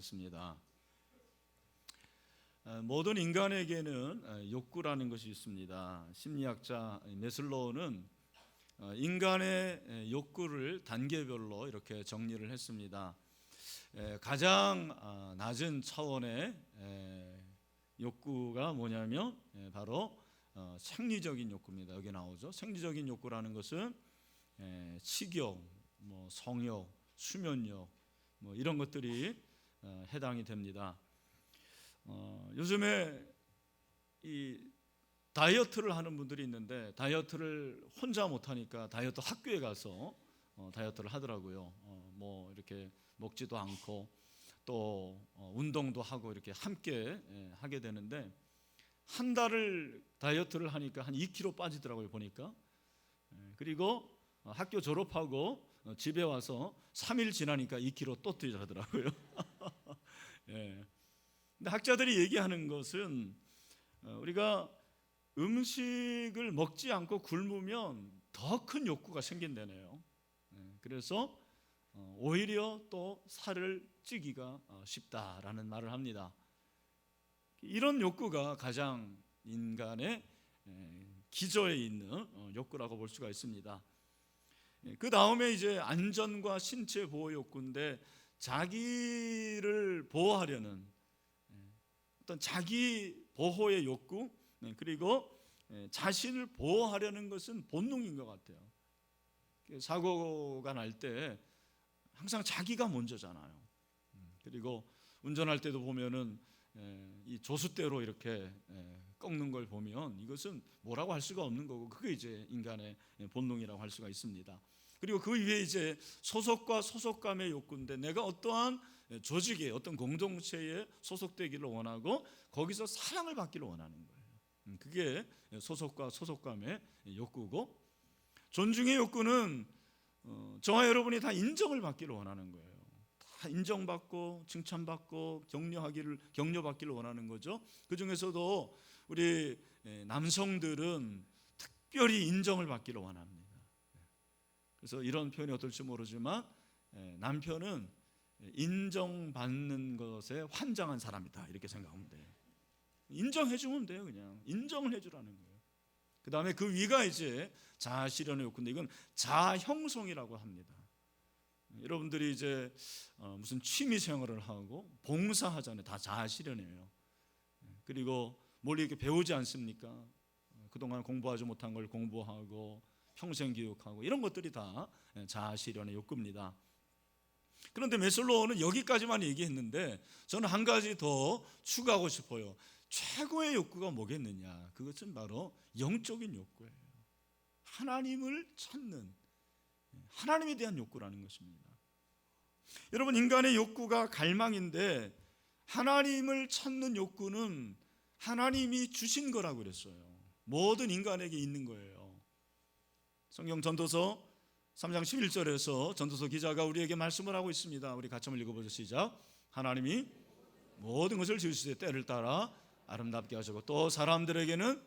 나누겠습니다. 모든 인간에게는 욕구라는 것이 있습니다. 심리학자 메슬로우는 인간의 욕구를 단계별로 이렇게 정리를 했습니다. 가장 낮은 차원의 욕구가 뭐냐면 바로 생리적인 욕구입니다. 여기 나오죠. 생리적인 욕구라는 것은 식욕, 성욕, 수면욕 이런 것들이 해당이 됩니다. 요즘에 이 다이어트를 하는 분들이 있는데 다이어트를 혼자 못하니까 다이어트 학교에 가서 다이어트를 하더라고요. 이렇게 먹지도 않고 또 운동도 하고 이렇게 함께 하게 되는데 한 달을 다이어트를 하니까 한 2kg 빠지더라고요, 보니까. 그리고 학교 졸업하고 집에 와서 3일 지나니까 2kg 또 뛰더라고요. 근데 학자들이 얘기하는 것은 우리가 음식을 먹지 않고 굶으면 더 큰 욕구가 생긴다네요. 그래서 오히려 또 살을 찌기가 쉽다라는 말을 합니다. 이런 욕구가 가장 인간의 기저에 있는 욕구라고 볼 수가 있습니다. 그 다음에 이제 안전과 신체 보호 욕구인데 자기를 보호하려는 어떤 자기 보호의 욕구, 그리고 자신을 보호하려는 것은 본능인 것 같아요. 사고가 날 때 항상 자기가 먼저잖아요. 그리고 운전할 때도 보면은 이 조수대로 이렇게 꺾는 걸 보면 이것은 뭐라고 할 수가 없는 거고, 그게 이제 인간의 본능이라고 할 수가 있습니다. 그리고 그 위에 이제 소속과 소속감의 욕구인데 내가 어떠한 조직에 어떤 공동체에 소속되기를 원하고 거기서 사랑을 받기를 원하는 거예요. 그게 소속과 소속감의 욕구고, 존중의 욕구는 저와 여러분이 다 인정을 받기를 원하는 거예요. 다 인정받고 칭찬받고 격려받기를 원하는 거죠. 그 중에서도 우리 남성들은 특별히 인정을 받기를 원합니다. 그래서 이런 표현이 어떨지 모르지만 남편은 인정받는 것에 환장한 사람이다, 이렇게 생각하면 돼요. 인정해주면 돼요. 그냥 인정을 해주라는 거예요. 그 다음에 그 위가 이제 자아실현의 욕구인데 이건 자아형성이라고 합니다. 여러분들이 이제 무슨 취미 생활을 하고 봉사하잖아요. 다 자아실현이에요. 그리고 뭘 이렇게 배우지 않습니까? 그동안 공부하지 못한 걸 공부하고 평생 교육하고 이런 것들이 다 자아실현의 욕구입니다. 그런데 메슬로우는 여기까지만 얘기했는데 저는 한 가지 더 추가하고 싶어요. 최고의 욕구가 뭐겠느냐? 그것은 바로 영적인 욕구예요. 하나님을 찾는, 하나님에 대한 욕구라는 것입니다. 여러분, 인간의 욕구가 갈망인데 하나님을 찾는 욕구는 하나님이 주신 거라고 그랬어요. 모든 인간에게 있는 거예요. 성경 전도서 3장 11절에서 전도서 기자가 우리에게 말씀을 하고 있습니다. 우리 같이 한번 읽어보죠. 시작. 하나님이 모든 것을 지으시되 때를 따라 아름답게 하시고 또 사람들에게는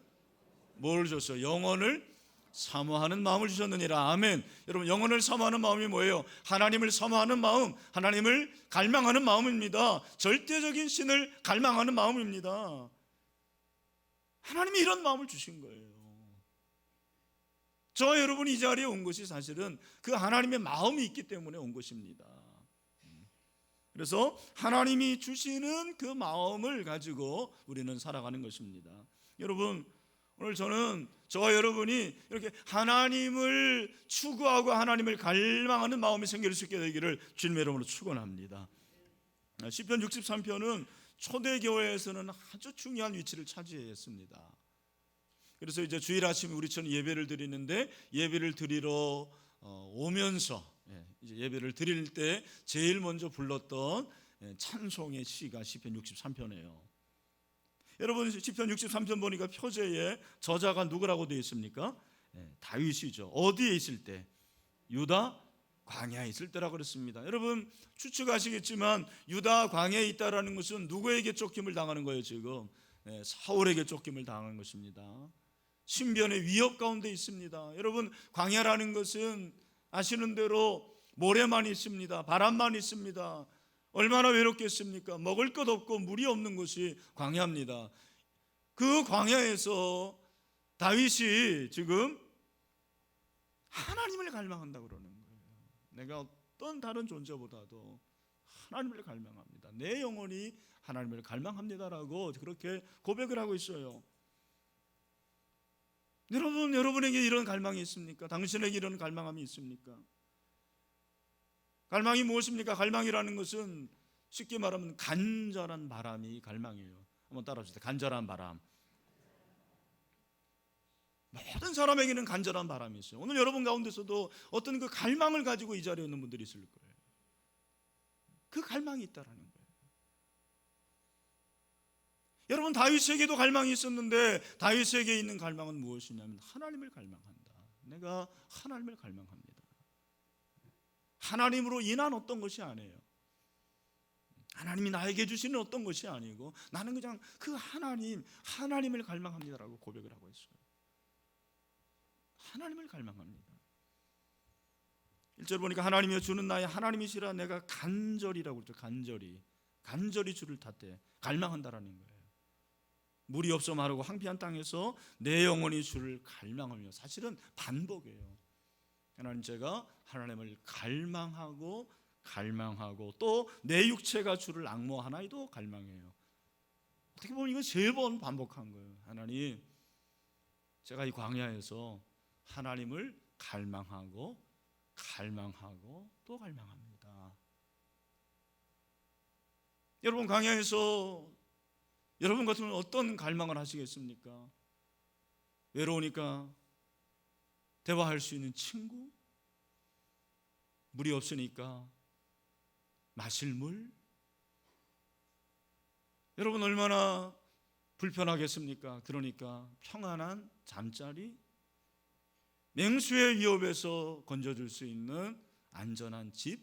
뭘 줬어요? 영원을 사모하는 마음을 주셨느니라. 아멘. 여러분, 영원을 사모하는 마음이 뭐예요? 하나님을 사모하는 마음, 하나님을 갈망하는 마음입니다. 절대적인 신을 갈망하는 마음입니다. 하나님이 이런 마음을 주신 거예요. 저와 여러분이 이 자리에 온 것이 사실은 그 하나님의 마음이 있기 때문에 온 것입니다. 그래서 하나님이 주시는 그 마음을 가지고 우리는 살아가는 것입니다. 여러분, 오늘 저는 저와 여러분이 이렇게 하나님을 추구하고 하나님을 갈망하는 마음이 생길 수 있게 되기를 주님의 이름으로 축원합니다. 시편 63편은 초대교회에서는 아주 중요한 위치를 차지했습니다. 그래서 이제 주일 아침에 우리처럼 예배를 드리는데 예배를 드리러 오면서 이제 예배를 드릴 때 제일 먼저 불렀던 찬송의 시가 시편 63편이에요. 여러분, 시편 63편 보니까 표제에 저자가 누구라고 되어 있습니까? 다윗이죠. 어디에 있을 때? 유다 광야에 있을 때라고 그랬습니다. 여러분, 추측하시겠지만 유다 광야에 있다라는 것은 누구에게 쫓김을 당하는 거예요? 지금 사울에게 쫓김을 당한 것입니다. 신변의 위협 가운데 있습니다. 여러분, 광야라는 것은 아시는 대로 모래만 있습니다. 바람만 있습니다. 얼마나 외롭겠습니까? 먹을 것 없고 물이 없는 곳이 광야입니다. 그 광야에서 다윗이 지금 하나님을 갈망한다고 그러는 거예요. 내가 어떤 다른 존재보다도 하나님을 갈망합니다. 내 영혼이 하나님을 갈망합니다라고 그렇게 고백을 하고 있어요. 여러분에게 이런 갈망이 있습니까? 당신에게 이런 갈망함이 있습니까? 갈망이 무엇입니까? 갈망이라는 것은 쉽게 말하면 간절한 바람이 갈망이에요. 한번 따라 주세요. 간절한 바람. 모든 사람에게는 간절한 바람이 있어요. 오늘 여러분 가운데서도 어떤 그 갈망을 가지고 이 자리에 있는 분들이 있을 거예요. 그 갈망이 있다라는 거예요. 여러분, 다윗에게도 갈망이 있었는데 다윗에게 있는 갈망은 무엇이냐면 하나님을 갈망한다. 내가 하나님을 갈망합니다. 하나님으로 인한 어떤 것이 아니에요. 하나님이 나에게 주시는 어떤 것이 아니고 나는 그냥 그 하나님을 갈망합니다라고 고백을 하고 있어요. 하나님을 갈망합니다. 1절 보니까 하나님이여 주는 나의 하나님이시라 내가 간절이라고 그러죠. 간절히 주를 탓해 갈망한다라는 거예요. 물이 없어 마르고 황폐한 땅에서 내 영혼이 주를 갈망하며, 사실은 반복이에요. 하나님, 제가 하나님을 갈망하고 또 내 육체가 주를 앙모하나이도 갈망해요. 어떻게 보면 이거 3번 반복한 거예요. 하나님, 제가 이 광야에서 하나님을 갈망하고 또 갈망합니다. 여러분, 광야에서 여러분 같으면 어떤 갈망을 하시겠습니까? 외로우니까 대화할 수 있는 친구, 물이 없으니까 마실 물. 여러분, 얼마나 불편하겠습니까? 그러니까 평안한 잠자리, 맹수의 위협에서 건져줄 수 있는 안전한 집을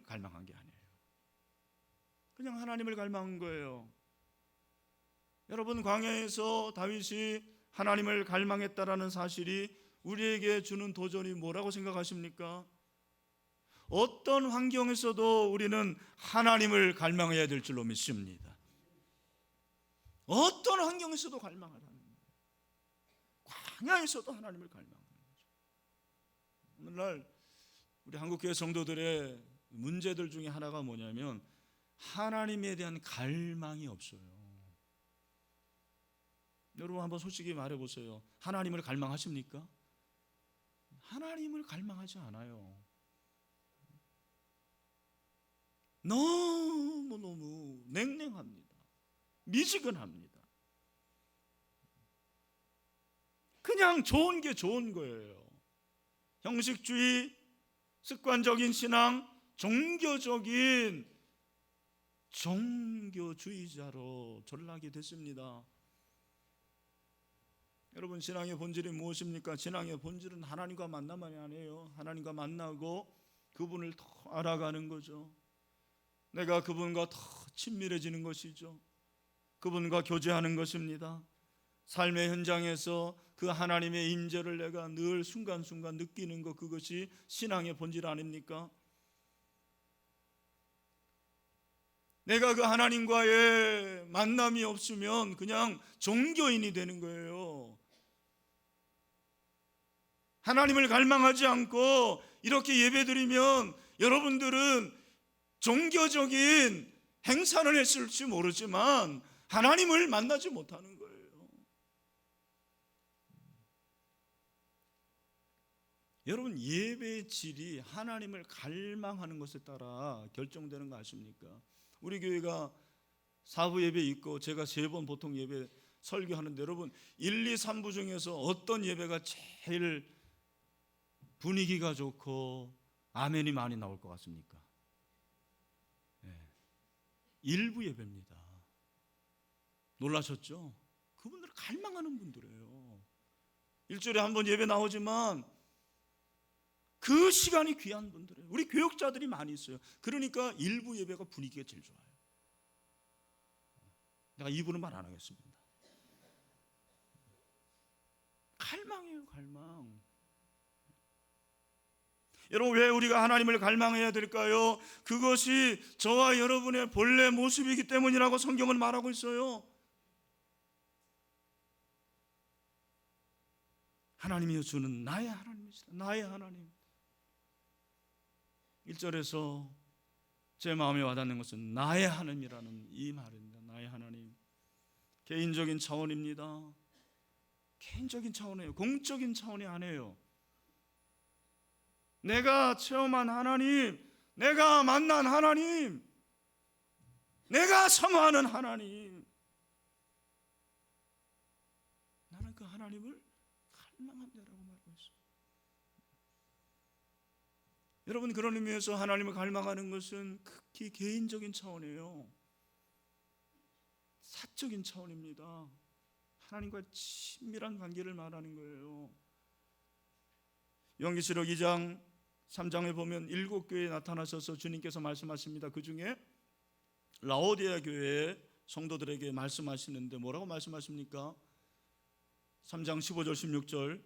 갈망한 게 아니에요. 그냥 하나님을 갈망한 거예요. 여러분, 광야에서 다윗이 하나님을 갈망했다라는 사실이 우리에게 주는 도전이 뭐라고 생각하십니까? 어떤 환경에서도 우리는 하나님을 갈망해야 될 줄로 믿습니다. 어떤 환경에서도 갈망하라는 거예요. 광야에서도 하나님을 갈망하는 거죠. 오늘날 우리 한국교회 성도들의 문제들 중에 하나가 뭐냐면 하나님에 대한 갈망이 없어요. 여러분, 한번 솔직히 말해보세요. 하나님을 갈망하십니까? 하나님을 갈망하지 않아요. 너무 냉랭합니다. 미지근합니다. 그냥 좋은 게 좋은 거예요. 형식주의, 습관적인 신앙, 종교주의자로 전락이 됐습니다. 여러분, 신앙의 본질이 무엇입니까? 신앙의 본질은 하나님과 만나만이 아니에요. 하나님과 만나고 그분을 더 알아가는 거죠. 내가 그분과 더 친밀해지는 것이죠. 그분과 교제하는 것입니다. 삶의 현장에서 그 하나님의 임재를 내가 늘 순간순간 느끼는 것, 그것이 신앙의 본질 아닙니까? 내가 그 하나님과의 만남이 없으면 그냥 종교인이 되는 거예요. 하나님을 갈망하지 않고 이렇게 예배드리면 여러분들은 종교적인 행사를 했을지 모르지만 하나님을 만나지 못하는 거예요. 여러분, 예배의 질이 하나님을 갈망하는 것에 따라 결정되는 거 아십니까? 우리 교회가 4부 예배 있고 제가 3번 보통 예배 설교하는데, 여러분 1, 2, 3부 중에서 어떤 예배가 제일 분위기가 좋고 아멘이 많이 나올 것 같습니까? 네. 1부 예배입니다. 놀라셨죠? 그분들은 갈망하는 분들이에요. 일주일에 한 번 예배 나오지만 그 시간이 귀한 분들이에요. 우리 교육자들이 많이 있어요. 그러니까 1부 예배가 분위기가 제일 좋아요. 내가 2부는 말 안 하겠습니다. 갈망이에요, 갈망. 여러분, 왜 우리가 하나님을 갈망해야 될까요? 그것이 저와 여러분의 본래 모습이기 때문이라고 성경은 말하고 있어요. 하나님이여 주는 나의 하나님이시다. 나의 하나님. 1절에서 제 마음에 와닿는 것은 나의 하나님이라는 이 말입니다. 나의 하나님. 개인적인 차원입니다. 개인적인 차원이에요. 공적인 차원이 아니에요. 내가 체험한 하나님, 내가 만난 하나님, 내가 사모하는 하나님, 나는 그 하나님을 갈망한다라고 말하고 있어요. 여러분, 그런 의미에서 하나님을 갈망하는 것은 극히 개인적인 차원이에요. 사적인 차원입니다. 하나님과 친밀한 관계를 말하는 거예요. 요한계시록 2장 3장에 보면 7교회에 나타나셔서 주님께서 말씀하십니다. 그 중에 라오디아 교회의 성도들에게 말씀하시는데 뭐라고 말씀하십니까? 3장 15절 16절,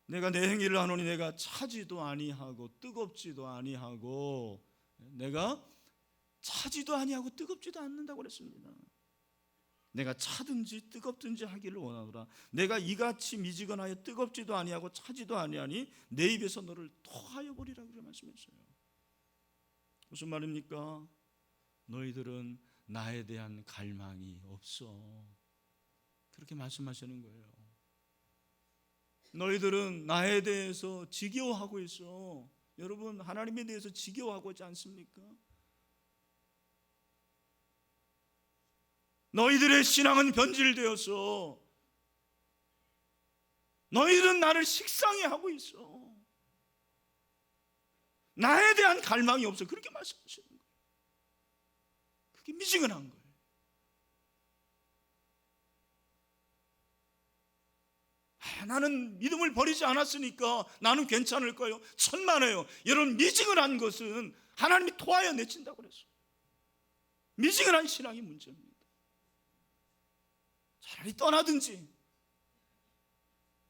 내가 내 행위를 하노니 내가 차지도 아니하고 뜨겁지도 아니하고, 내가 차지도 아니하고 뜨겁지도 않는다고 그랬습니다. 내가 차든지 뜨겁든지 하기를 원하노라. 내가 이같이 미지근하여 뜨겁지도 아니하고 차지도 아니하니 내 입에서 너를 토하여 버리라고 말씀했어요. 무슨 말입니까? 너희들은 나에 대한 갈망이 없어. 그렇게 말씀하시는 거예요. 너희들은 나에 대해서 지겨워하고 있어. 여러분, 하나님에 대해서 지겨워하고 있지 않습니까? 너희들의 신앙은 변질되어서 너희들은 나를 식상해 하고 있어. 나에 대한 갈망이 없어. 그렇게 말씀하시는 거예요. 그게 미지근한 거예요. 나는 믿음을 버리지 않았으니까 나는 괜찮을까요? 천만에요. 여러분, 미지근한 것은 하나님이 토하여 내친다고 그랬어요. 미지근한 신앙이 문제입니다. 차라리 떠나든지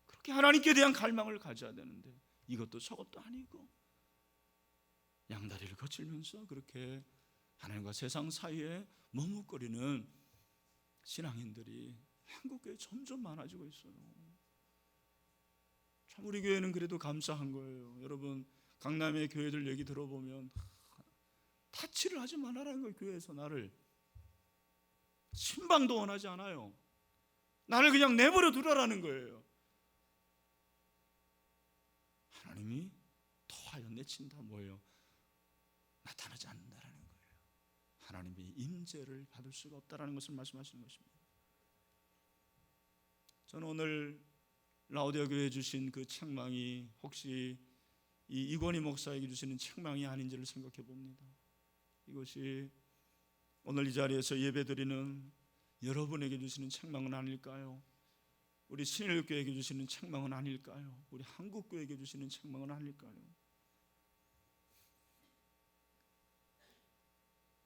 그렇게 하나님께 대한 갈망을 가져야 되는데, 이것도 저것도 아니고 양다리를 거칠면서 그렇게 하나님과 세상 사이에 머뭇거리는 신앙인들이 한국교회에 점점 많아지고 있어요. 참 우리 교회는 그래도 감사한 거예요. 여러분, 강남의 교회들 얘기 들어보면 타치를 하지 말라는 거예요. 교회에서 나를 신방도 원하지 않아요. 나를 그냥 내버려 두라라는 거예요. 하나님이 토하여 내친다 뭐예요? 나타나지 않는다라는 거예요. 하나님의 임재를 받을 수가 없다라는 것을 말씀하시는 것입니다. 저는 오늘 라오디아 교회에 주신 그 책망이 혹시 이 이건희 목사에게 주시는 책망이 아닌지를 생각해 봅니다. 이것이 오늘 이 자리에서 예배드리는 여러분에게 주시는 책망은 아닐까요? 우리 신일교회에게 주시는 책망은 아닐까요? 우리 한국교회에게 주시는 책망은 아닐까요?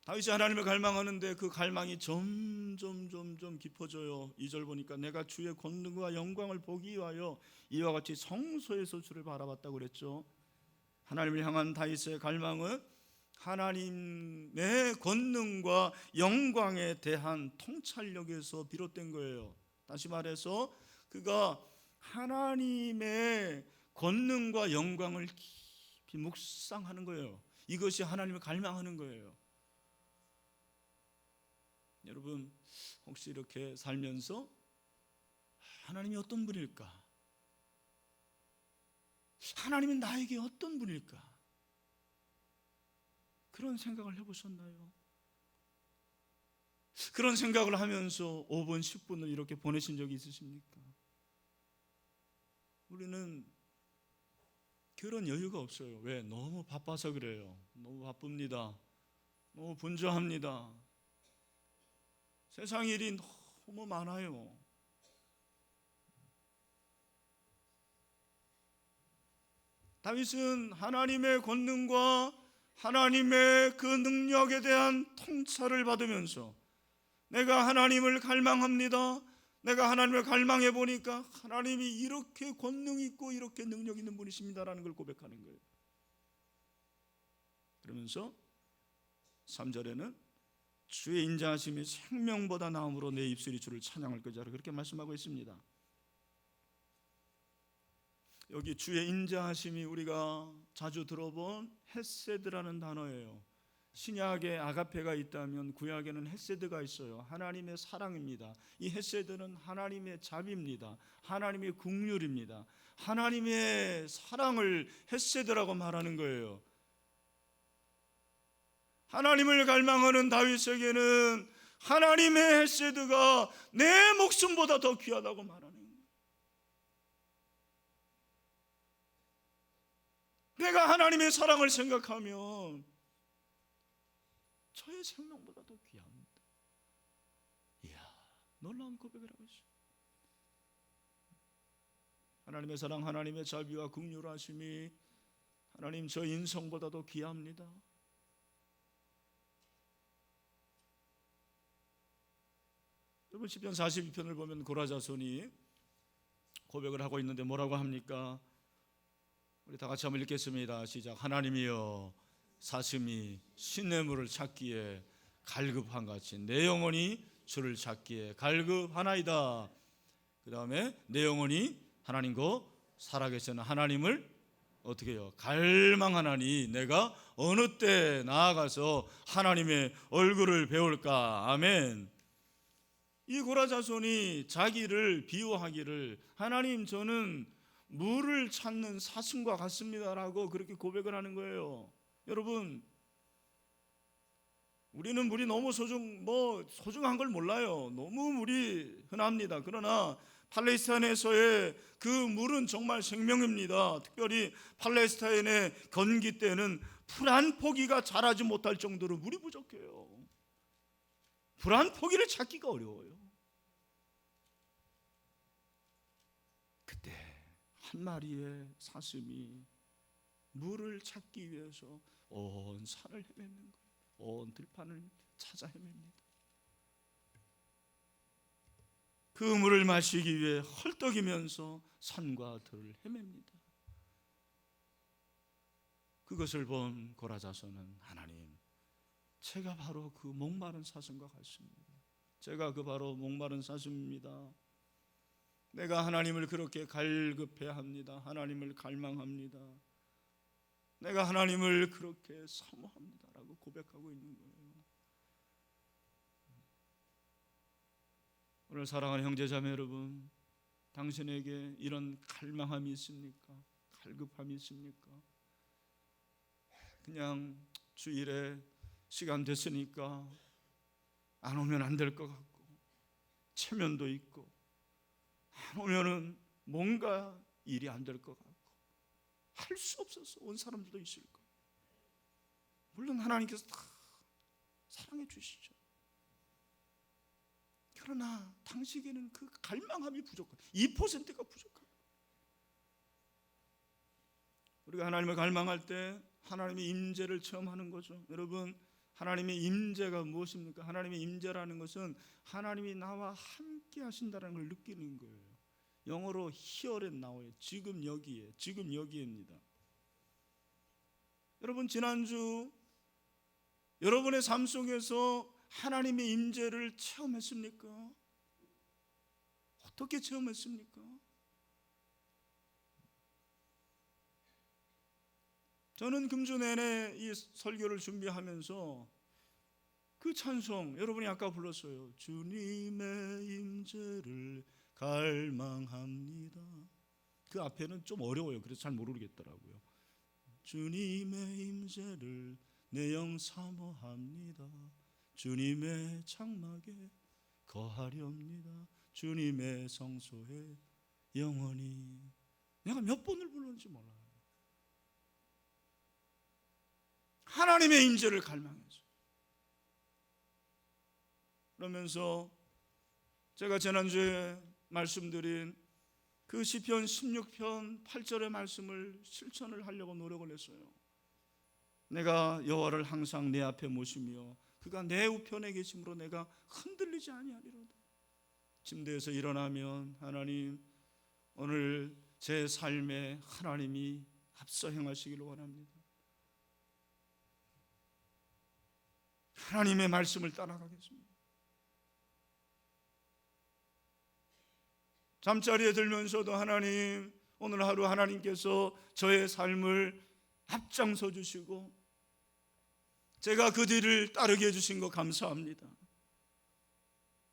다윗이 하나님을 갈망하는데 그 갈망이 점점 깊어져요. 2절 보니까 내가 주의 권능과 영광을 보기 위하여 이와 같이 성소에서 주를 바라봤다고 그랬죠. 하나님을 향한 다윗의 갈망은 하나님의 권능과 영광에 대한 통찰력에서 비롯된 거예요. 다시 말해서 그가 하나님의 권능과 영광을 깊이 묵상하는 거예요. 이것이 하나님을 갈망하는 거예요. 여러분, 혹시 이렇게 살면서 하나님이 어떤 분일까? 하나님은 나에게 어떤 분일까? 그런 생각을 해보셨나요? 그런 생각을 하면서 5분, 10분을 이렇게 보내신 적이 있으십니까? 우리는 그런 여유가 없어요. 왜? 너무 바빠서 그래요. 너무 바쁩니다. 너무 분주합니다. 세상 일이 너무 많아요. 다윗은 하나님의 권능과 하나님의 그 능력에 대한 통찰을 받으면서 내가 하나님을 갈망합니다. 내가 하나님을 갈망해 보니까 하나님이 이렇게 권능 있고 이렇게 능력 있는 분이십니다라는 걸 고백하는 거예요. 그러면서 3절에는 주의 인자하심이 생명보다 나음으로 내 입술이 주를 찬양할 것이라 그렇게 말씀하고 있습니다. 여기 주의 인자하심이 우리가 자주 들어본 헤세드라는 단어예요. 신약에 아가페가 있다면 구약에는 헤세드가 있어요. 하나님의 사랑입니다. 이 헤세드는 하나님의 자비입니다. 하나님의 긍휼입니다. 하나님의 사랑을 헤세드라고 말하는 거예요. 하나님을 갈망하는 다윗에게는 하나님의 헤세드가 내 목숨보다 더 귀하다고 말하는 거예요. 내가 하나님의 사랑을 생각하면 저의 생명보다 더 귀합니다. 이야, 놀라운 고백을 하고 있어요. 하나님의 사랑, 하나님의 자비와 긍휼하심이 하나님 저 인성보다 더 귀합니다. 여러분 시편 42편을 보면 고라자손이 고백을 하고 있는데 뭐라고 합니까? 우리 다 같이 한번 읽겠습니다. 시작. 하나님이여 사슴이 시냇물을 찾기에 갈급한 같이 내 영혼이 주를 찾기에 갈급하나이다. 그 다음에 내 영혼이 하나님과 살아계시는 하나님을 어떻게 해요? 갈망하나니 내가 어느 때 나아가서 하나님의 얼굴을 배울까? 아멘. 이 고라자손이 자기를 비유하기를 하나님 저는 물을 찾는 사슴과 같습니다라고 그렇게 고백을 하는 거예요. 여러분 우리는 물이 너무 소중한 걸 몰라요. 너무 물이 흔합니다. 그러나 팔레스타인에서의 그 물은 정말 생명입니다. 특별히 팔레스타인의 건기 때는 풀 한 포기가 자라지 못할 정도로 물이 부족해요. 풀 한 포기를 찾기가 어려워요. 그때 한 마리의 사슴이 물을 찾기 위해서 온 산을 헤매는 거예요. 온 들판을 찾아 헤맵니다. 그 물을 마시기 위해 헐떡이면서 산과 들을 헤맵니다. 그것을 본 고라자손은 하나님, 제가 바로 그 목마른 사슴과 같습니다. 제가 그 바로 목마른 사슴입니다. 내가 하나님을 그렇게 갈급해합니다. 하나님을 갈망합니다. 내가 하나님을 그렇게 사모합니다라고 고백하고 있는 거예요. 오늘 사랑하는 형제자매 여러분, 당신에게 이런 갈망함이 있습니까? 갈급함이 있습니까? 그냥 주일에 시간 됐으니까 안 오면 안 될 것 같고 체면도 있고 안 오면은 뭔가 일이 안 될 것 같고 할 수 없어서 온 사람들도 있을 거예요. 물론 하나님께서 다 사랑해 주시죠. 그러나 당신에게는 그 갈망함이 부족해요. 2%가 부족해요. 우리가 하나님을 갈망할 때 하나님의 임재를 체험하는 거죠. 여러분 하나님의 임재가 무엇입니까? 하나님의 임재라는 것은 하나님이 나와 함께 하신다는 걸 느끼는 거예요. 영어로 here에 나와요. 지금 여기에, 지금 여기입니다. 여러분 지난주 여러분의 삶 속에서 하나님의 임재를 체험했습니까? 어떻게 체험했습니까? 저는 금주 내내 이 설교를 준비하면서 그 찬송 여러분이 아까 불렀어요. 주님의 임재를 갈망합니다. 그 앞에는 좀 어려워요. 그래서 잘 모르겠더라고요. 주님의 임재를 내 영 사모합니다. 주님의 장막에 거하렵니다. 주님의 성소에 영원히. 내가 몇 번을 불렀는지 몰라요. 하나님의 임재를 갈망해서. 그러면서 제가 지난주에 말씀드린 그 시편 16편 8절의 말씀을 실천을 하려고 노력을 했어요. 내가 여호와를 항상 내 앞에 모시며 그가 내 우편에 계심으로 내가 흔들리지 아니하리로다. 침대에서 일어나면 하나님 오늘 제 삶에 하나님이 앞서 행하시기를 원합니다. 하나님의 말씀을 따라가겠습니다. 잠자리에 들면서도 하나님, 오늘 하루 하나님께서 저의 삶을 앞장서 주시고 제가 그 뒤를 따르게 해주신 거 감사합니다.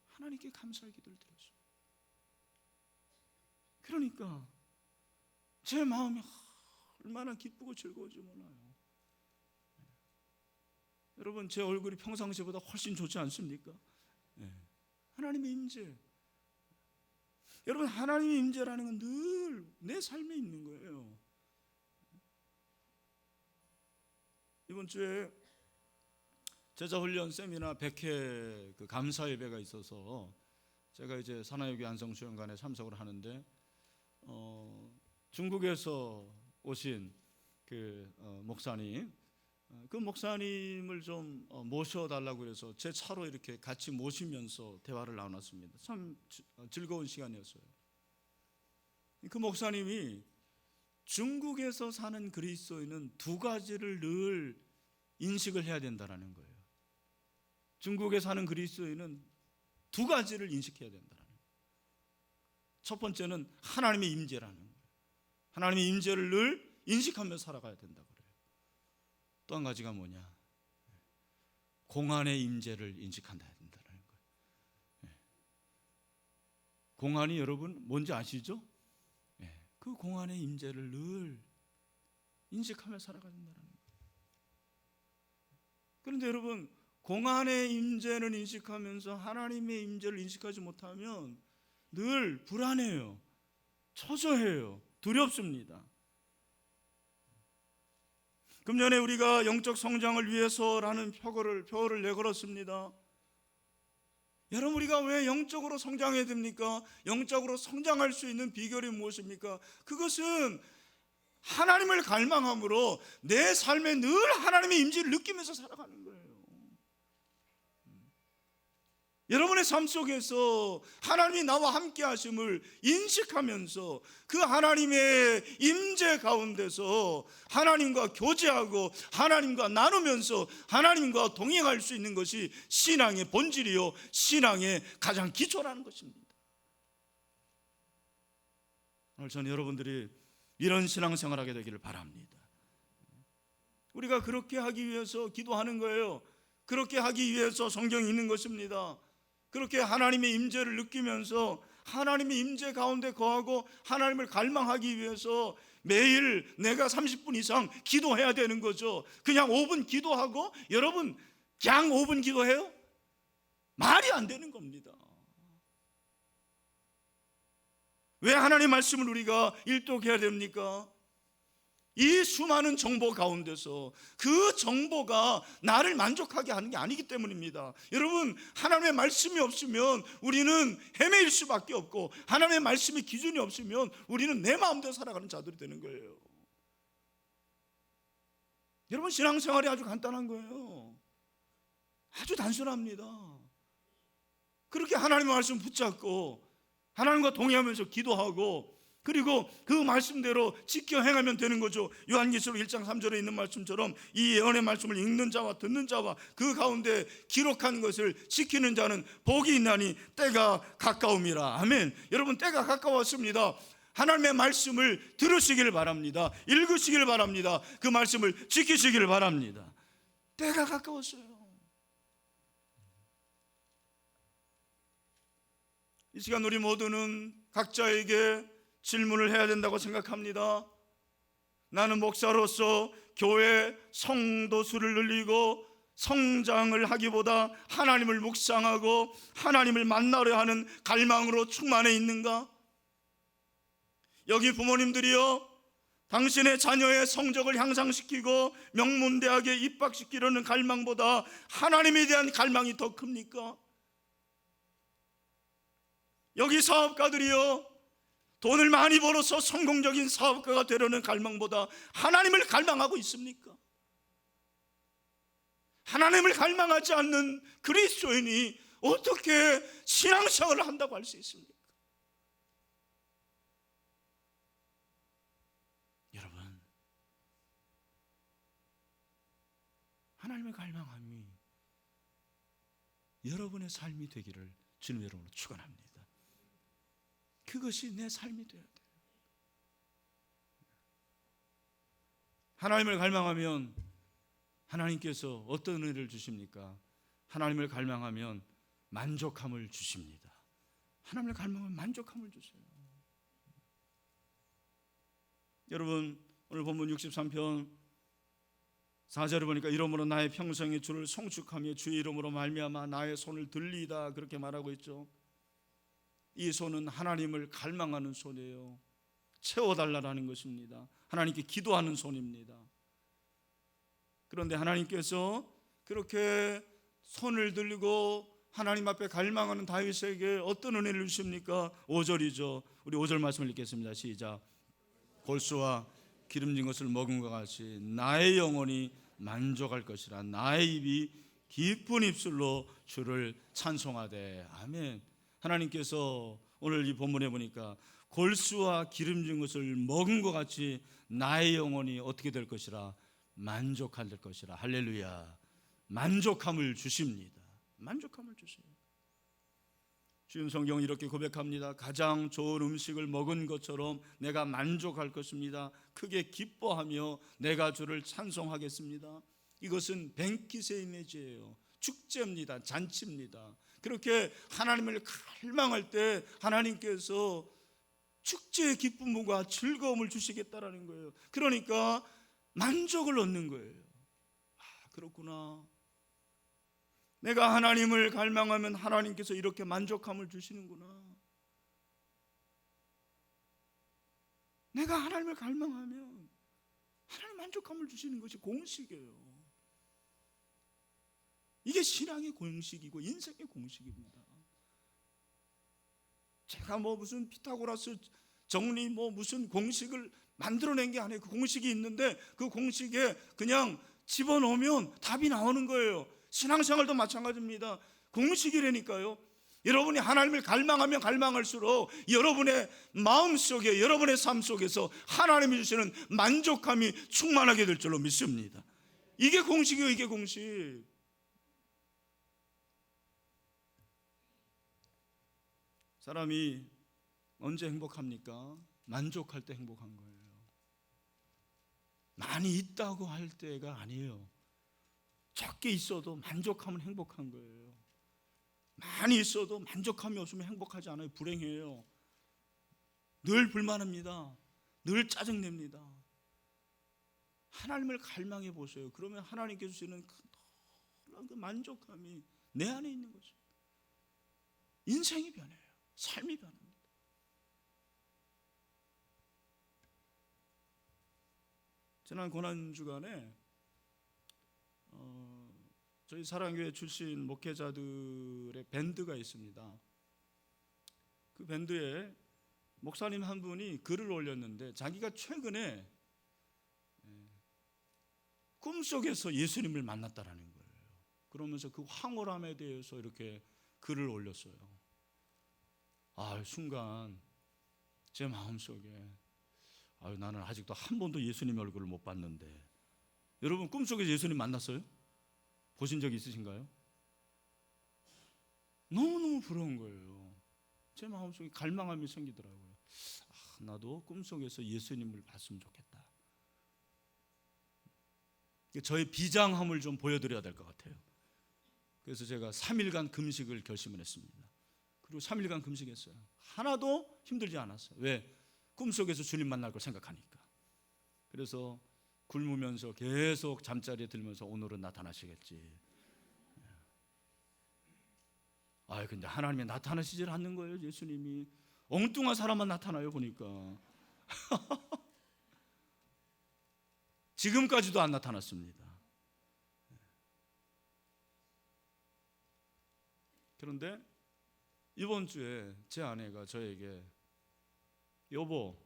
하나님께 감사의 기도를 드렸습니다. 그러니까 제 마음이 얼마나 기쁘고 즐거운지 몰라요. 여러분, 제 얼굴이 평상시보다 훨씬 좋지 않습니까? 하나님의 임재. 여러분, 하나님의 임재라는 건 늘 내 삶에 있는 거예요. 이번 주에 제자훈련 세미나 100회 그 감사 예배가 있어서 제가 이제 사나이교회 안성수련관에 참석을 하는데 중국에서 오신 그 목사님, 그 목사님을 좀 모셔달라고 해서 제 차로 이렇게 같이 모시면서 대화를 나눴습니다. 참 즐거운 시간이었어요. 그 목사님이 중국에서 사는 그리스도인은 두 가지를 늘 인식을 해야 된다는 거예요. 중국에 사는 그리스도인은 두 가지를 인식해야 된다는 거예요. 첫 번째는 하나님의 임재라는 거예요. 하나님의 임재를 늘 인식하며 살아가야 된다 그래요. 또 한 가지가 뭐냐? 공안의 임재를 인식한다 된다는 거예요. 공안이 여러분 뭔지 아시죠? 그 공안의 임재를 늘 인식하며 살아가야 된다는 거예요. 그런데 여러분, 공안의 임재는 인식하면서 하나님의 임재를 인식하지 못하면 늘 불안해요, 초조해요, 두렵습니다. 금년에 우리가 영적 성장을 위해서라는 표어를 내걸었습니다. 여러분, 우리가 왜 영적으로 성장해야 됩니까? 영적으로 성장할 수 있는 비결이 무엇입니까? 그것은 하나님을 갈망함으로 내 삶에 늘 하나님의 임재를 느끼면서 살아가는 거예요. 여러분의 삶 속에서 하나님이 나와 함께 하심을 인식하면서 그 하나님의 임재 가운데서 하나님과 교제하고 하나님과 나누면서 하나님과 동행할 수 있는 것이 신앙의 본질이요, 신앙의 가장 기초라는 것입니다. 오늘 저는 여러분들이 이런 신앙생활을 하게 되기를 바랍니다. 우리가 그렇게 하기 위해서 기도하는 거예요. 그렇게 하기 위해서 성경이 있는 것입니다. 그렇게 하나님의 임재를 느끼면서 하나님의 임재 가운데 거하고 하나님을 갈망하기 위해서 매일 내가 30분 이상 기도해야 되는 거죠. 그냥 5분 기도하고 여러분 그냥 5분 기도해요? 말이 안 되는 겁니다. 왜 하나님의 말씀을 우리가 일독해야 됩니까? 이 수많은 정보 가운데서 그 정보가 나를 만족하게 하는 게 아니기 때문입니다. 여러분, 하나님의 말씀이 없으면 우리는 헤매일 수밖에 없고 하나님의 말씀의 기준이 없으면 우리는 내 마음대로 살아가는 자들이 되는 거예요. 여러분, 신앙생활이 아주 간단한 거예요. 아주 단순합니다. 그렇게 하나님의 말씀 붙잡고 하나님과 동의하면서 기도하고 그리고 그 말씀대로 지켜 행하면 되는 거죠. 요한계시록 1장 3절에 있는 말씀처럼 이 예언의 말씀을 읽는 자와 듣는 자와 그 가운데 기록한 것을 지키는 자는 복이 있나니 때가 가까움이라. 아멘. 여러분, 때가 가까웠습니다. 하나님의 말씀을 들으시기를 바랍니다. 읽으시기를 바랍니다. 그 말씀을 지키시기를 바랍니다. 때가 가까웠어요. 이 시간 우리 모두는 각자에게 질문을 해야 된다고 생각합니다. 나는 목사로서 교회 성도 수를 늘리고 성장을 하기보다 하나님을 묵상하고 하나님을 만나려 하는 갈망으로 충만해 있는가? 여기 부모님들이요, 당신의 자녀의 성적을 향상시키고 명문대학에 입학시키려는 갈망보다 하나님에 대한 갈망이 더 큽니까? 여기 사업가들이요, 돈을 많이 벌어서 성공적인 사업가가 되려는 갈망보다 하나님을 갈망하고 있습니까? 하나님을 갈망하지 않는 그리스도인이 어떻게 신앙생활을 한다고 할 수 있습니까? 여러분, 하나님을 갈망함이 여러분의 삶이 되기를 주님 이름으로 축원합니다. 그것이 내 삶이 되어야 돼요. 하나님을 갈망하면 하나님께서 어떤 은혜를 주십니까? 하나님을 갈망하면 만족함을 주십니다. 하나님을 갈망하면 만족함을 주세요. 여러분, 오늘 본문 63편 4절을 보니까 이러므로 나의 평생에 주를 송축하며 주의 이름으로 말미암아 나의 손을 들리다, 그렇게 말하고 있죠. 이 손은 하나님을 갈망하는 손이에요. 채워달라는 것입니다. 하나님께 기도하는 손입니다. 그런데 하나님께서 그렇게 손을 들고 하나님 앞에 갈망하는 다윗에게 어떤 은혜를 주십니까? 5절이죠. 우리 5절 말씀을 읽겠습니다. 시작. 골수와 기름진 것을 먹은 것 같이 나의 영혼이 만족할 것이라. 나의 입이 기쁜 입술로 주를 찬송하되. 아멘. 하나님께서 오늘 이 본문에 보니까 골수와 기름진 것을 먹은 것 같이 나의 영혼이 어떻게 될 것이라? 만족할 것이라. 할렐루야. 만족함을 주십니다. 만족함을 주세요. 주님 성경은 이렇게 고백합니다. 가장 좋은 음식을 먹은 것처럼 내가 만족할 것입니다. 크게 기뻐하며 내가 주를 찬송하겠습니다. 이것은 뱅키세 이미지예요. 축제입니다. 잔치입니다. 그렇게 하나님을 갈망할 때 하나님께서 축제의 기쁨과 즐거움을 주시겠다라는 거예요. 그러니까 만족을 얻는 거예요. 아, 그렇구나. 내가 하나님을 갈망하면 하나님께서 이렇게 만족함을 주시는구나. 내가 하나님을 갈망하면 하나님 만족함을 주시는 것이 공식이에요. 이게 신앙의 공식이고 인생의 공식입니다. 제가 무슨 피타고라스 정리 무슨 공식을 만들어낸 게 아니에요. 그 공식이 있는데 그 공식에 그냥 집어넣으면 답이 나오는 거예요. 신앙생활도 마찬가지입니다. 공식이라니까요. 여러분이 하나님을 갈망하면 갈망할수록 여러분의 마음속에, 여러분의 삶 속에서 하나님이 주시는 만족함이 충만하게 될 줄로 믿습니다. 이게 공식이에요. 이게 공식. 사람이 언제 행복합니까? 만족할 때 행복한 거예요. 많이 있다고 할 때가 아니에요. 적게 있어도 만족하면 행복한 거예요. 많이 있어도 만족함이 없으면 행복하지 않아요. 불행해요. 늘 불만합니다. 늘 짜증냅니다. 하나님을 갈망해 보세요. 그러면 하나님께서 주시는 그 만족함이 내 안에 있는 거죠. 인생이 변해요. 삶이 변합니다. 지난 고난주간에 저희 사랑교회 출신 목회자들의 밴드가 있습니다. 그 밴드에 목사님 한 분이 글을 올렸는데 자기가 최근에 꿈속에서 예수님을 만났다라는 거예요. 그러면서 그 황홀함에 대해서 이렇게 글을 올렸어요. 순간 제 마음속에 나는 아직도 한 번도 예수님 얼굴을 못 봤는데. 여러분 꿈속에서 예수님 만났어요? 보신 적 있으신가요? 너무너무 부러운 거예요. 제 마음속에 갈망함이 생기더라고요. 나도 꿈속에서 예수님을 봤으면 좋겠다. 저의 비장함을 좀 보여드려야 될 것 같아요. 그래서 제가 3일간 금식을 결심을 했습니다. 그리고 3일간 금식했어요. 하나도 힘들지 않았어요. 왜? 꿈속에서 주님 만날 걸 생각하니까. 그래서 굶으면서 계속 잠자리에 들면서 오늘은 나타나시겠지. 근데 하나님이 나타나시질 않는 거예요. 예수님이 엉뚱한 사람만 나타나요. 보니까 지금까지도 안 나타났습니다. 그런데 이번 주에 제 아내가 저에게 여보,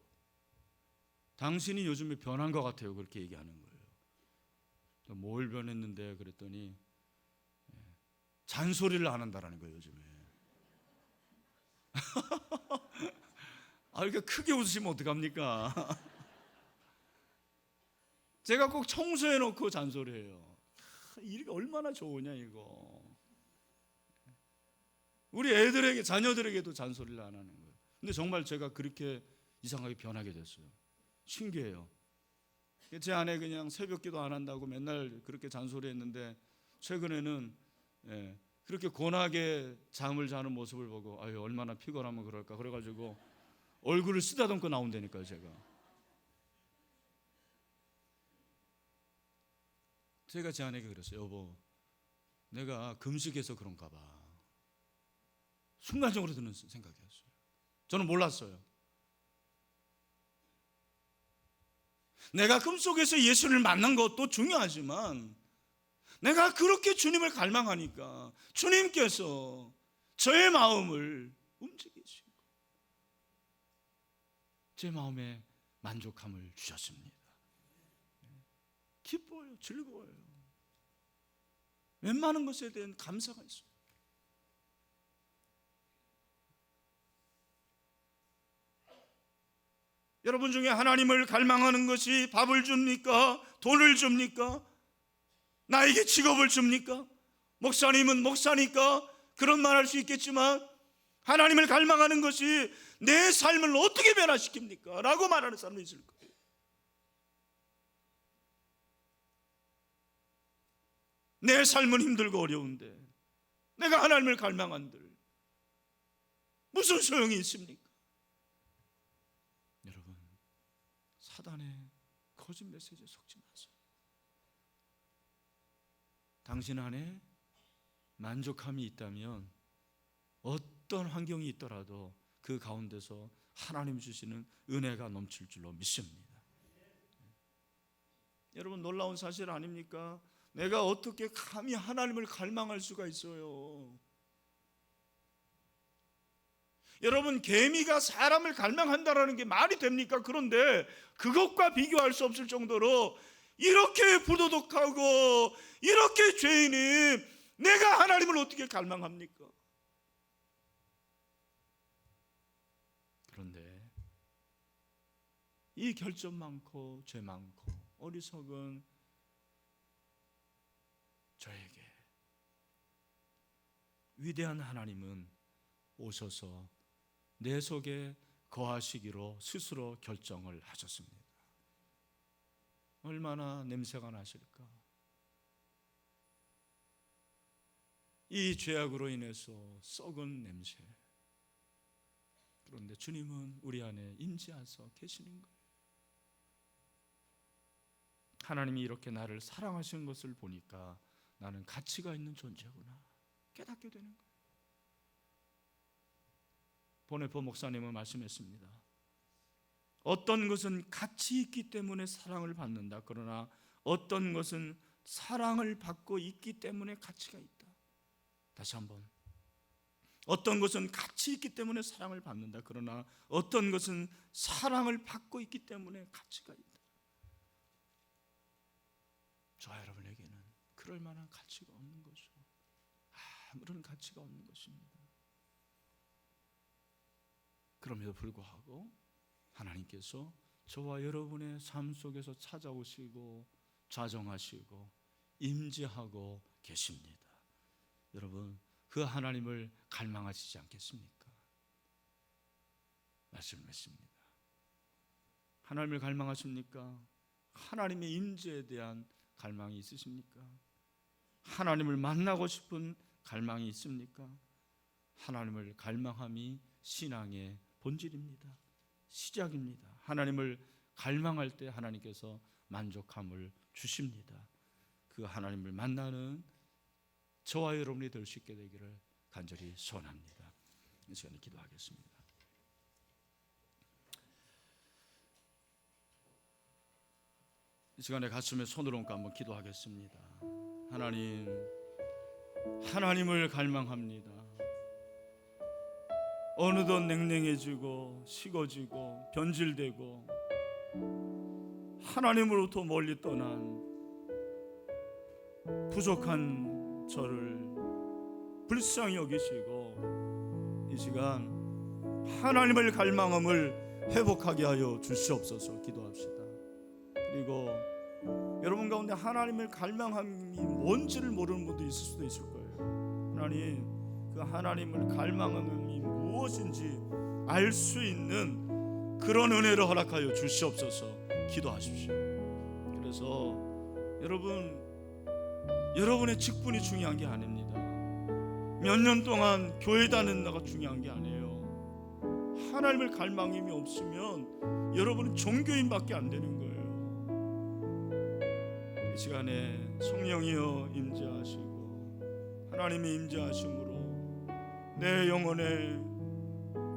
당신이 요즘에 변한 것 같아요. 그렇게 얘기하는 거예요. 뭘 변했는데 그랬더니 잔소리를 안 한다라는 거예요. 요즘에. 이렇게 크게 웃으시면 어떡합니까? 제가 꼭 청소해놓고 잔소리해요. 이게 얼마나 좋으냐 이거. 우리 애들에게, 자녀들에게도 잔소리를 안 하는 거예요. 근데 정말 제가 그렇게 이상하게 변하게 됐어요. 신기해요. 제 아내 그냥 새벽기도 안 한다고 맨날 그렇게 잔소리했는데 최근에는 그렇게 고나게 잠을 자는 모습을 보고 아유 얼마나 피곤하면 그럴까 그래가지고 얼굴을 쓰다듬고 나온다니까요. 제가 제 아내에게 그랬어요. 여보, 내가 금식해서 그런가 봐. 순간적으로 드는 생각이었어요. 저는 몰랐어요. 내가 꿈속에서 예수를 만난 것도 중요하지만 내가 그렇게 주님을 갈망하니까 주님께서 저의 마음을 움직이시고 제 마음에 만족함을 주셨습니다. 기뻐요. 즐거워요. 웬만한 것에 대한 감사가 있어요. 여러분 중에 하나님을 갈망하는 것이 밥을 줍니까? 돈을 줍니까? 나에게 직업을 줍니까? 목사님은 목사니까 그런 말 할 수 있겠지만 하나님을 갈망하는 것이 내 삶을 어떻게 변화시킵니까? 라고 말하는 사람도 있을 거예요. 내 삶은 힘들고 어려운데 내가 하나님을 갈망한들 무슨 소용이 있습니까? 여러분, 사단의 거짓 메시지에 속지 마세요. 당신 안에 만족함이 있다면 어떤 환경이 있더라도 그 가운데서 하나님 주시는 은혜가 넘칠 줄로 믿습니다. 여러분, 놀라운 사실 아닙니까? 내가 어떻게 감히 하나님을 갈망할 수가 있어요? 여러분, 개미가 사람을 갈망한다라는 게 말이 됩니까? 그런데 그것과 비교할 수 없을 정도로 이렇게 부도덕하고 이렇게 죄인인 내가 하나님을 어떻게 갈망합니까? 그런데 이 결점 많고 죄 많고 어리석은 저에게 위대한 하나님은 오셔서 내 속에 거하시기로 스스로 결정을 하셨습니다. 얼마나 냄새가 나실까? 이 죄악으로 인해서 썩은 냄새. 그런데 주님은 우리 안에 임재하셔 계시는 거예요. 하나님이 이렇게 나를 사랑하시는 것을 보니까 나는 가치가 있는 존재구나 깨닫게 되는 거예요. 보네포 목사님은 말씀했습니다. 어떤 것은 가치 있기 때문에 사랑을 받는다. 그러나 어떤 것은 사랑을 받고 있기 때문에 가치가 있다. 다시 한번, 어떤 것은 가치 있기 때문에 사랑을 받는다. 그러나 어떤 것은 사랑을 받고 있기 때문에 가치가 있다. 저와 여러분에게는 그럴 만한 가치가 없는 거죠. 아무런 가치가 없는 것입니다. 그럼에도 불구하고 하나님께서 저와 여러분의 삶 속에서 찾아오시고 좌정하시고 임재하고 계십니다. 여러분, 그 하나님을 갈망하시지 않겠습니까? 말씀했습니다. 하나님을 갈망하십니까? 하나님의 임재에 대한 갈망이 있으십니까? 하나님을 만나고 싶은 갈망이 있습니까? 하나님을 갈망함이 신앙의 본질입니다. 시작입니다. 하나님을 갈망할 때 하나님께서 만족함을 주십니다. 그 하나님을 만나는 저와 여러분이 될 수 있게 되기를 간절히 소원합니다. 이 시간에 기도하겠습니다. 이 시간에 가슴에 손을 얹고 한번 기도하겠습니다. 하나님, 하나님을 갈망합니다. 어느덧 냉랭해지고 식어지고 변질되고 하나님으로부터 멀리 떠난 부족한 저를 불쌍히 여기시고 이 시간 하나님을 갈망함을 회복하게 하여 주시옵소서. 기도합시다. 그리고 여러분 가운데 하나님을 갈망함이 뭔지를 모르는 분도 있을 수도 있을 거예요. 하나님, 그 하나님을 갈망함이 무엇인지 알 수 있는 그런 은혜를 허락하여 주시옵소서. 기도하십시오. 그래서 여러분의 직분이 중요한 게 아닙니다. 몇 년 동안 교회 다닌다가 중요한 게 아니에요. 하나님을 갈망함이 없으면 여러분은 종교인밖에 안 되는 거예요. 이 시간에 성령이여 임재하시고 하나님의 임재하심으로 내 영혼에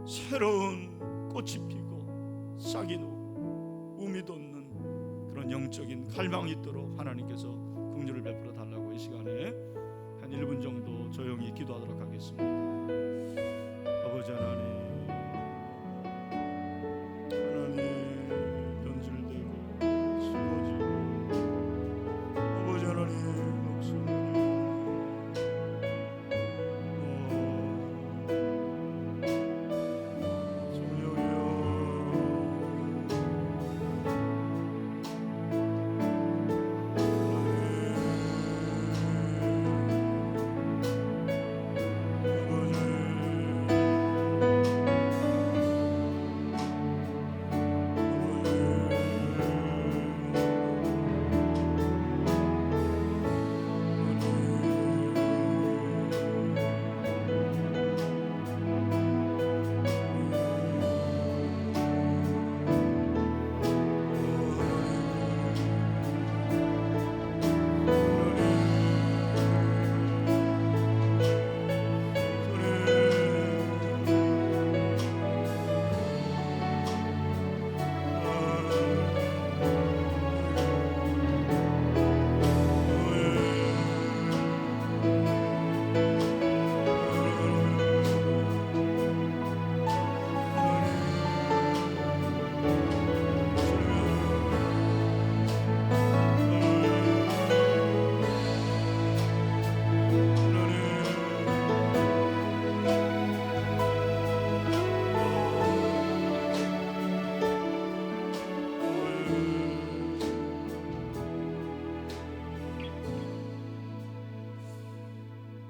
새로운 꽃이 피고 싹이 나고 움이 돋는 그런 영적인 갈망이 있도록 하나님께서 긍휼을 베풀어 달라고 이 시간에 한 1분 정도 조용히 기도하도록 하겠습니다. 아버지 하나님, 변질되고 식어지고 아버지 하나님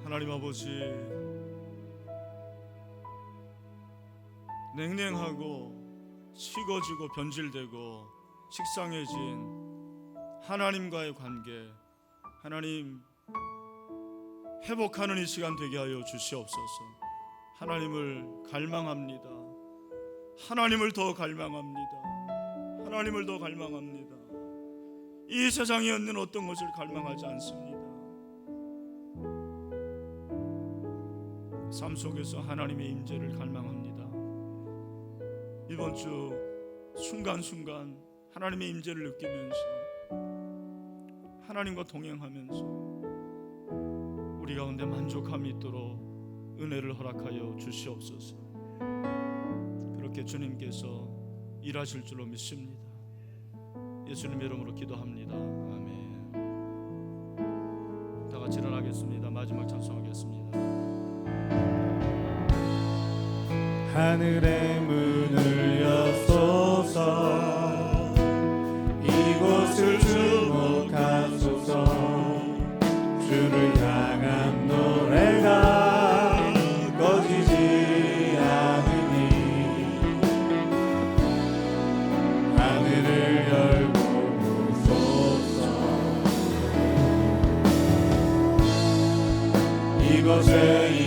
하나님 아버지, 냉랭하고 식어지고 변질되고 식상해진 하나님과의 관계, 하나님 회복하는 이 시간 되게 하여 주시옵소서. 하나님을 갈망합니다. 하나님을 더 갈망합니다. 하나님을 더 갈망합니다. 이 세상에 있는 어떤 것을 갈망하지 않습니다. 삶 속에서 하나님의 임재를 갈망합니다. 이번 주 순간순간 하나님의 임재를 느끼면서 하나님과 동행하면서 우리 가운데 만족함이 있도록 은혜를 허락하여 주시옵소서. 그렇게 주님께서 일하실 줄로 믿습니다. 예수님 이름으로 기도합니다. 아멘. 다 같이 일어나겠습니다. 마지막 찬송하겠습니다. 하늘의 문을 여소서, 이곳을 주목하소서. 주를 향한 노래가 꺼지지 않으니 하늘을 열고 오소서. 이곳에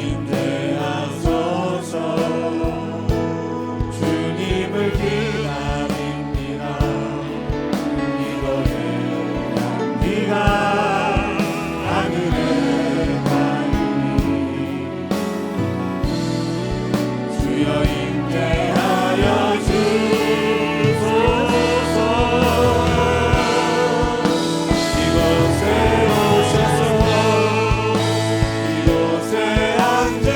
이곳에 앉아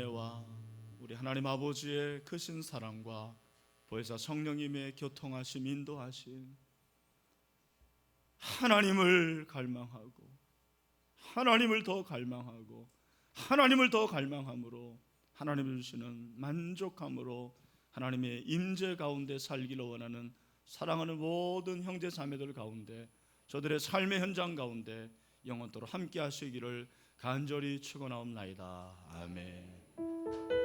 은혜와 우리 하나님 아버지의 크신 사랑과 보혜사 성령님의 교통하심 인도하심, 하나님을 갈망하고 하나님을 더 갈망하고 하나님을 더 갈망함으로 하나님을 주시는 만족함으로 하나님의 임재 가운데 살기를 원하는 사랑하는 모든 형제 자매들 가운데 저들의 삶의 현장 가운데 영원토록 함께 하시기를 간절히 축원하옵나이다. 아멘.